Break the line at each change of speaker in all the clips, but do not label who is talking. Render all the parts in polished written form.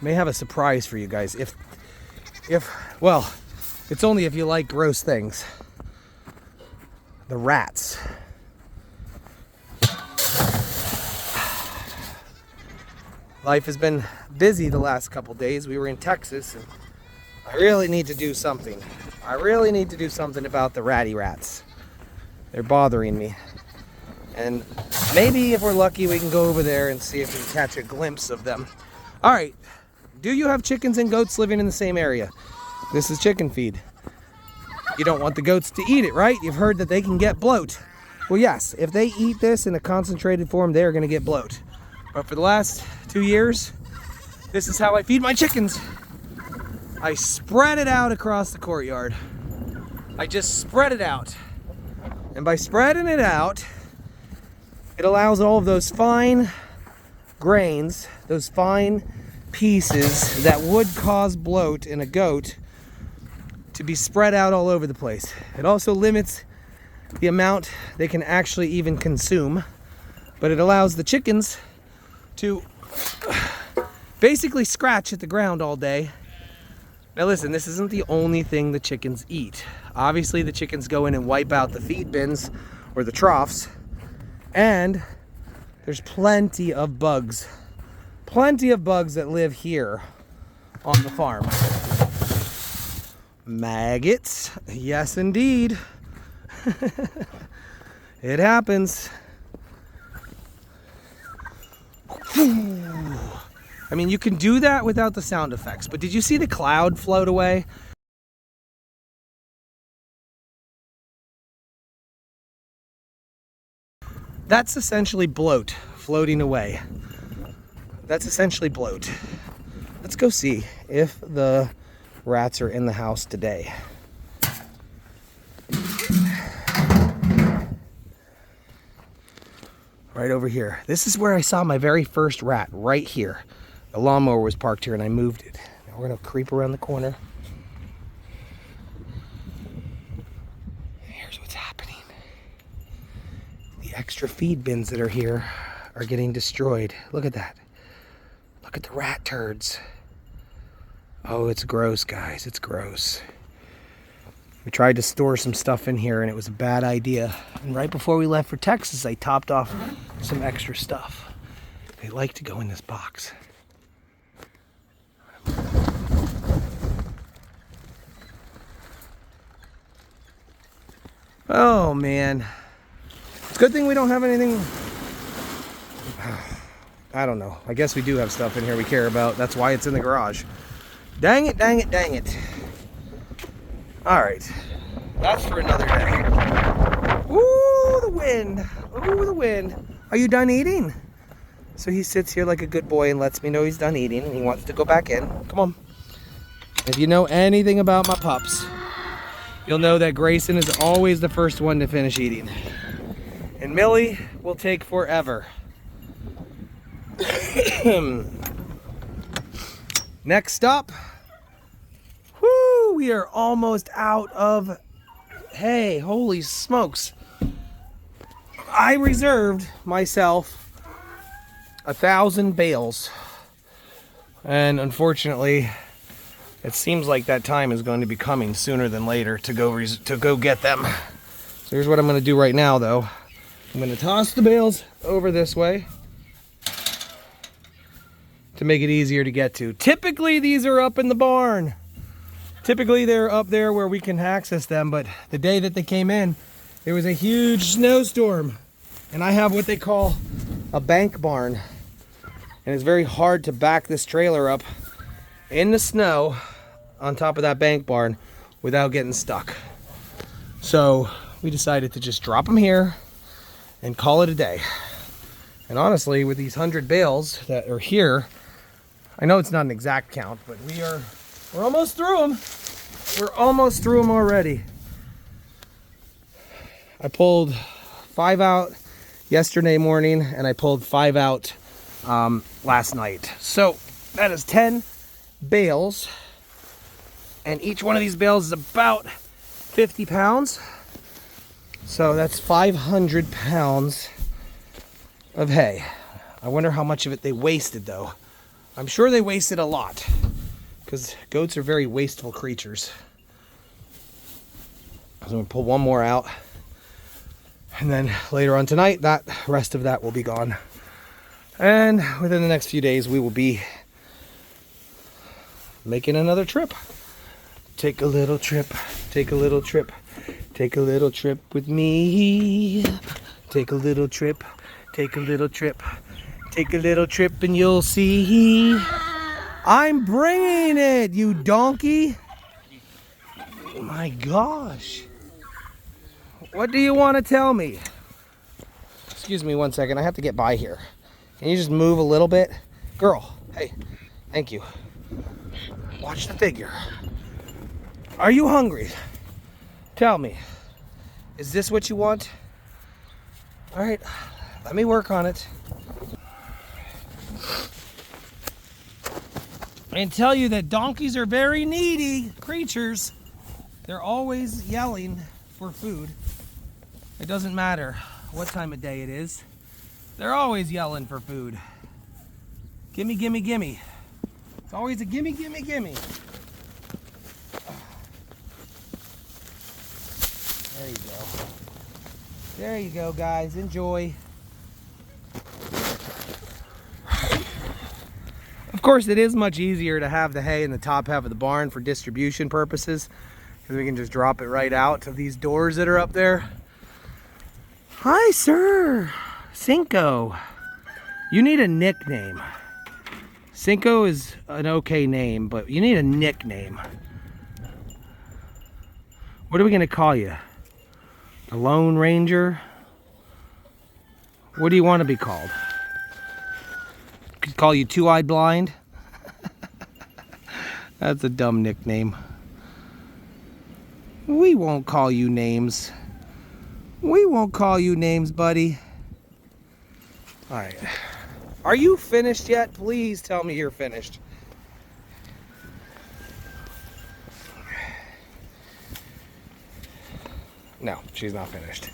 may have a surprise for you guys. Well, it's only if you like gross things. The rats. Life has been busy the last couple days. We were in Texas, and I really need to do something. I really need to do something about the ratty rats. They're bothering me. And maybe if we're lucky, we can go over there and see if we can catch a glimpse of them. All right, do you have chickens and goats living in the same area? This is chicken feed. You don't want the goats to eat it, right? You've heard that they can get bloat. Well, yes, if they eat this in a concentrated form, they're gonna get bloat. But for the last 2 years, this is how I feed my chickens. I spread it out across the courtyard. I just spread it out. And by spreading it out, it allows all of those fine grains, those fine pieces that would cause bloat in a goat to be spread out all over the place. It also limits the amount they can actually even consume, but it allows the chickens to basically scratch at the ground all day. Now listen, this isn't the only thing the chickens eat. Obviously the chickens go in and wipe out the feed bins or the troughs, and there's plenty of bugs that live here on the farm. Maggots, yes indeed. It happens. I mean, you can do that without the sound effects, but did you see the cloud float away? That's essentially bloat floating away. That's essentially bloat. Let's go see if the rats are in the house today. Right over here. This is where I saw my very first rat, right here. The lawnmower was parked here and I moved it. Now we're gonna creep around the corner. Here's what's happening. The extra feed bins that are here are getting destroyed. Look at that. Look at the rat turds. Oh, it's gross, guys. It's gross. We tried to store some stuff in here and it was a bad idea. And right before we left for Texas, I topped off some extra stuff. They like to go in this box. Oh man. It's a good thing we don't have anything. I don't know. I guess we do have stuff in here we care about. That's why it's in the garage. Dang it, dang it, dang it. All right. That's for another day. Ooh, the wind. Ooh, the wind. Are you done eating? So he sits here like a good boy and lets me know he's done eating and he wants to go back in. Come on. If you know anything about my pups, you'll know that Grayson is always the first one to finish eating. And Millie will take forever. Next up, whoo, we are almost out of hay. Holy smokes. I reserved myself 1,000 bales. And unfortunately, it seems like that time is going to be coming sooner than later to go get them. So here's what I'm going to do right now, though. I'm going to toss the bales over this way to make it easier to get to. Typically, these are up in the barn. Typically, they're up there where we can access them, but the day that they came in, there was a huge snowstorm, and I have what they call a bank barn, and it's very hard to back this trailer up in the snow on top of that bank barn without getting stuck. So we decided to just drop them here and call it a day. And honestly, with these 100 bales that are here, I know it's not an exact count, but we're almost through them. We're almost through them already. I pulled 5 out yesterday morning and I pulled 5 out last night. So that is 10 bales, and each one of these bales is about 50 pounds. So that's 500 pounds of hay. I wonder how much of it they wasted though. I'm sure they wasted a lot because goats are very wasteful creatures. So I'm gonna pull one more out, and then later on tonight, that rest of that will be gone. And within the next few days, we will be making another trip. Take a little trip, take a little trip, take a little trip with me. Take a little trip, take a little trip, take a little trip, and you'll see. I'm bringing it, you donkey. Oh my gosh. What do you want to tell me? Excuse me 1 second, I have to get by here. Can you just move a little bit? Girl, hey, thank you. Watch the figure. Are you hungry? Tell me. Is this what you want? All right, let me work on it. And tell you that donkeys are very needy creatures. They're always yelling for food. It doesn't matter what time of day it is. They're always yelling for food. Gimme, gimme, gimme. It's always a gimme, gimme, gimme. There you go. There you go, guys. Enjoy. Of course, it is much easier to have the hay in the top half of the barn for distribution purposes, because we can just drop it right out to these doors that are up there. Hi, sir. Cinco. You need a nickname. Cinco is an okay name, but you need a nickname. What are we going to call you? The Lone Ranger? What do you want to be called? Could call you Two-Eyed Blind. That's a dumb nickname. We won't call you names. We won't call you names, buddy. All right. Are you finished yet? Please tell me you're finished. No, she's not finished.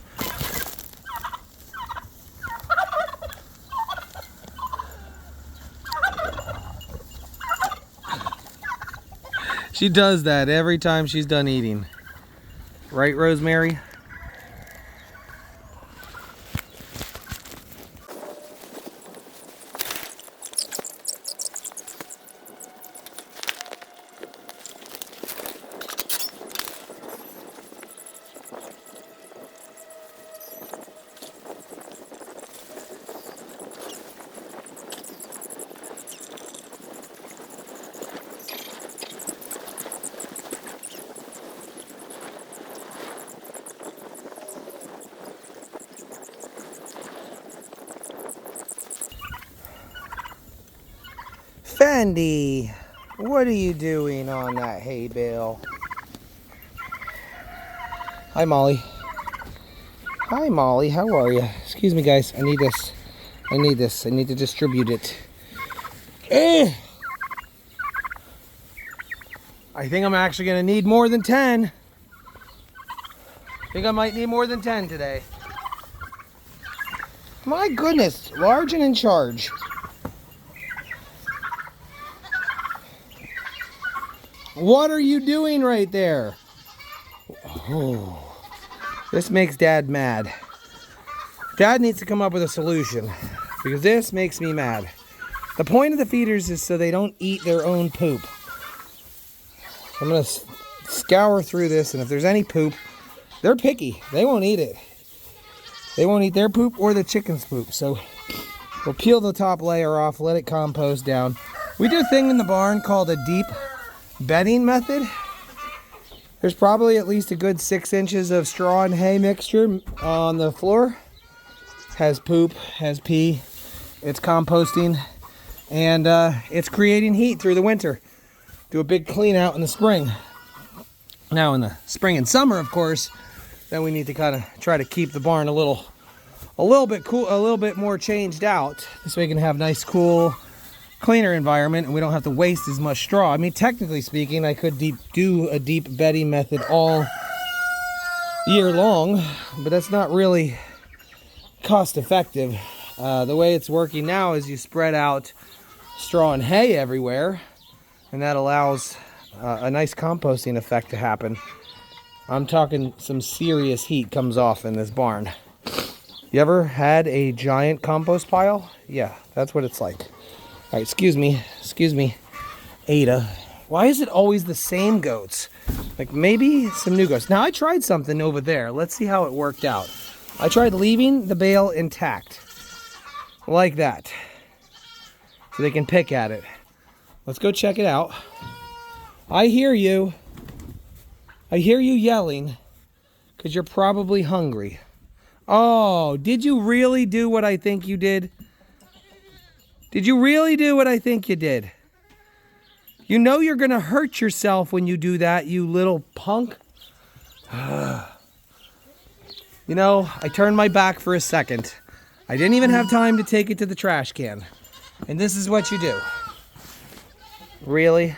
She does that every time she's done eating. Right, Rosemary? Fendi, what are you doing on that hay bale? Hi, Molly. Hi, Molly. How are you? Excuse me, guys. I need this. I need this. I need to distribute it. I think I'm actually going to need more than 10. I think I might need more than 10 today. My goodness. Large and in charge. What are you doing right there? Oh, this makes Dad mad. Dad needs to come up with a solution because this makes me mad. The point of the feeders is so they don't eat their own poop. I'm going to scour through this, and if there's any poop, they're picky. They won't eat it. They won't eat their poop or the chicken's poop. So we'll peel the top layer off, let it compost down. We do a thing in the barn called a deep bedding method. There's probably at least a good 6 inches of straw and hay mixture on the floor. Has poop, has pee. It's composting, and it's creating heat through the winter. Do a big clean out in the spring. Now in the spring and summer, of course, then we need to kind of try to keep the barn a little bit cool, a little bit more changed out. This way we can have nice, cool, cleaner environment, and we don't have to waste as much straw. I mean, technically speaking, I could do a deep bedding method all year long, but that's not really cost effective. The way it's working now is you spread out straw and hay everywhere, and that allows a nice composting effect to happen. I'm talking some serious heat comes off in this barn. You ever had a giant compost pile? Yeah, that's what it's like. All right, excuse me, Ada. Why is it always the same goats? Like maybe some new goats. Now I tried something over there. Let's see how it worked out. I tried leaving the bale intact, like that, so they can pick at it. Let's go check it out. I hear you. I hear you yelling, because you're probably hungry. Oh, did you really do what I think you did? Did you really do what I think you did? You know you're going to hurt yourself when you do that, you little punk. You know, I turned my back for a second. I didn't even have time to take it to the trash can. And this is what you do. Really?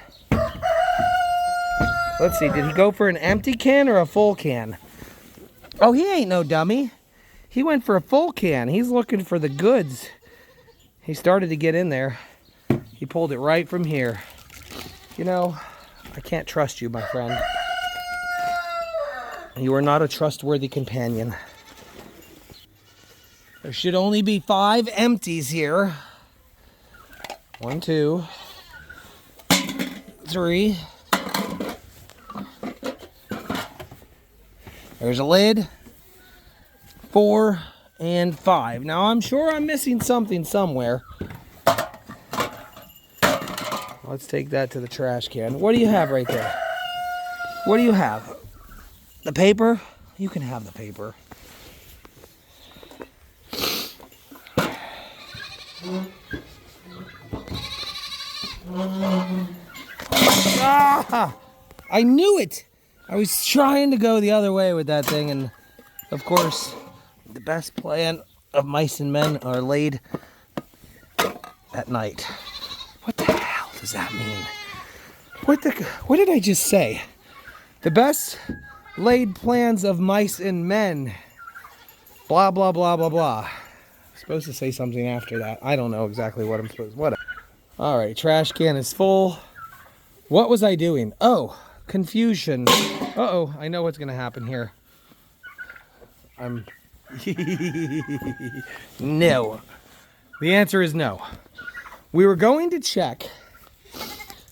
Let's see, did he go for an empty can or a full can? Oh, he ain't no dummy. He went for a full can. He's looking for the goods. He started to get in there. He pulled it right from here. You know, I can't trust you, my friend. You are not a trustworthy companion. There should only be 5 empties here. 1, 2, 3. There's a lid. 4 and 5. Now I'm sure I'm missing something somewhere. Let's take that to the trash can. What do you have right there? What do you have? The paper? You can have the paper. Ah! I knew it! I was trying to go the other way with that thing, and of course, the best plan of mice and men are laid at night. What the hell does that mean? What did I just say? The best laid plans of mice and men. Blah, blah, blah, blah, blah. I'm supposed to say something after that. I don't know exactly what I'm supposed to. What? All right, trash can is full. What was I doing? Oh, confusion. Uh-oh, I know what's going to happen here. No. The answer is no. We were going to check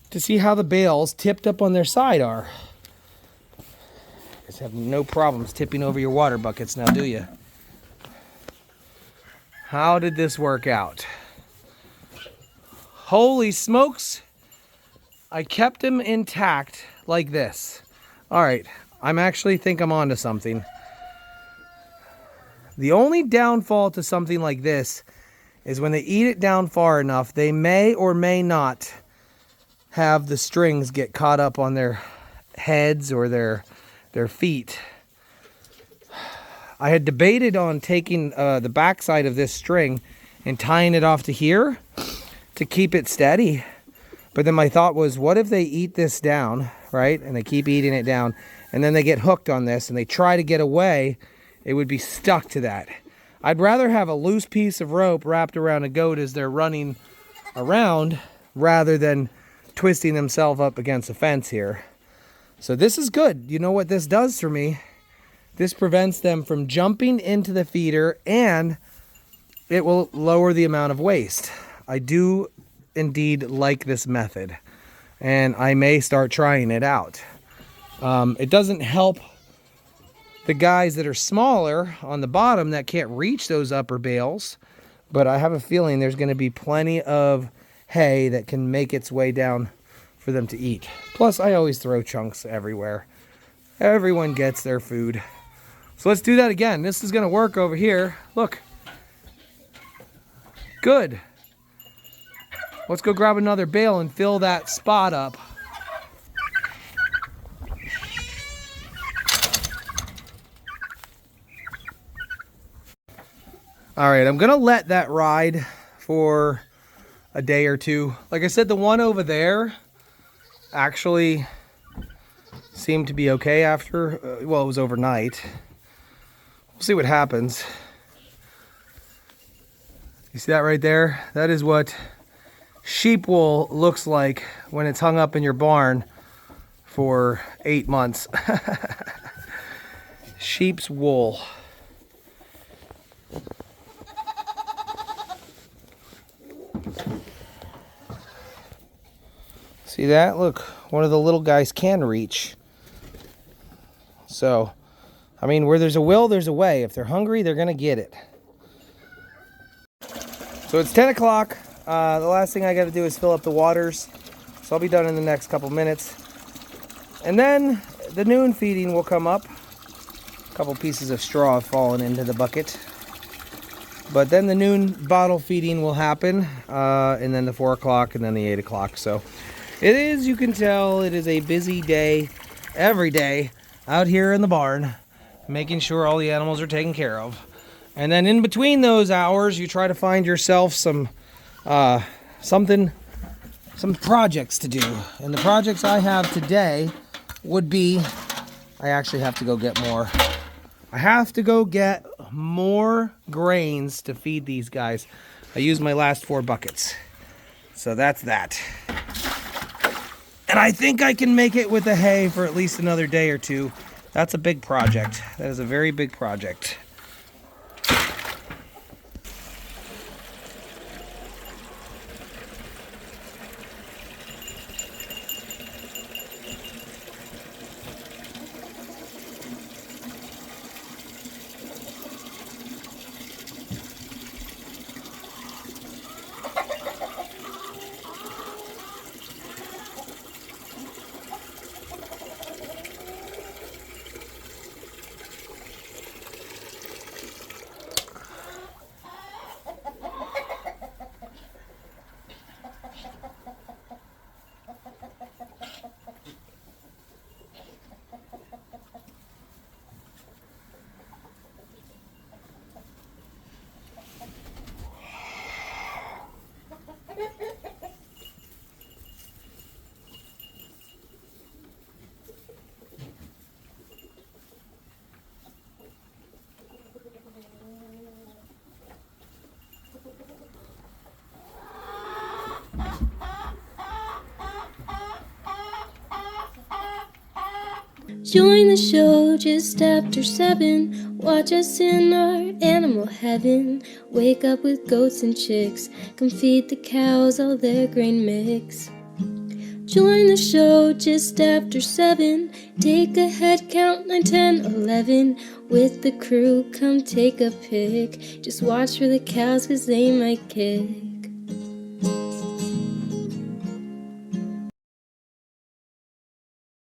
to see how the bales tipped up on their side are. You guys have no problems tipping over your water buckets now, do you? How did this work out? Holy smokes! I kept them intact like this. All right, I'm actually think I'm onto something. The only downfall to something like this is when they eat it down far enough, they may or may not have the strings get caught up on their heads or their feet. I had debated on taking the backside of this string and tying it off to here to keep it steady. But then my thought was, what if they eat this down, right? And they keep eating it down, and then they get hooked on this and they try to get away, it would be stuck to that. I'd rather have a loose piece of rope wrapped around a goat as they're running around rather than twisting themselves up against a fence here. So this is good. You know what this does for me? This prevents them from jumping into the feeder, and it will lower the amount of waste. I do indeed like this method, and I may start trying it out. It doesn't help the guys that are smaller on the bottom that can't reach those upper bales, but I have a feeling there's going to be plenty of hay that can make its way down for them to eat. Plus, I always throw chunks everywhere. Everyone gets their food. So let's do that again. This is going to work over here. Look. Good. Let's go grab another bale and fill that spot up. All right, I'm going to let that ride for a day or two. Like I said, the one over there actually seemed to be okay after, well, it was overnight. We'll see what happens. You see that right there? That is what sheep wool looks like when it's hung up in your barn for 8 months. Sheep's wool. See that? Look, one of the little guys can reach. So, I mean, where there's a will, there's a way. If they're hungry, they're gonna get it. So it's 10 o'clock. The last thing I gotta do is fill up the waters. So I'll be done in the next couple minutes. And then the noon feeding will come up. A couple pieces of straw have fallen into the bucket. But then the noon bottle feeding will happen. And then the 4 o'clock and then the 8 o'clock. So it is, you can tell, it is a busy day every day out here in the barn, making sure all the animals are taken care of. And then in between those hours, you try to find yourself some projects to do. And the projects I have today would be, I actually have to go get more. I have to go get more grains to feed these guys. I used my last 4 buckets. So that's that. And I think I can make it with the hay for at least another day or two. That's a big project. That is a very big project.
Join the show just after 7. Watch us in our animal heaven. Wake up with goats and chicks. Come feed the cows all their grain mix. Join the show just after 7. Take a head count, 9, 10, 11. With the crew, come take a pic. Just watch for the cows 'cause they might kick.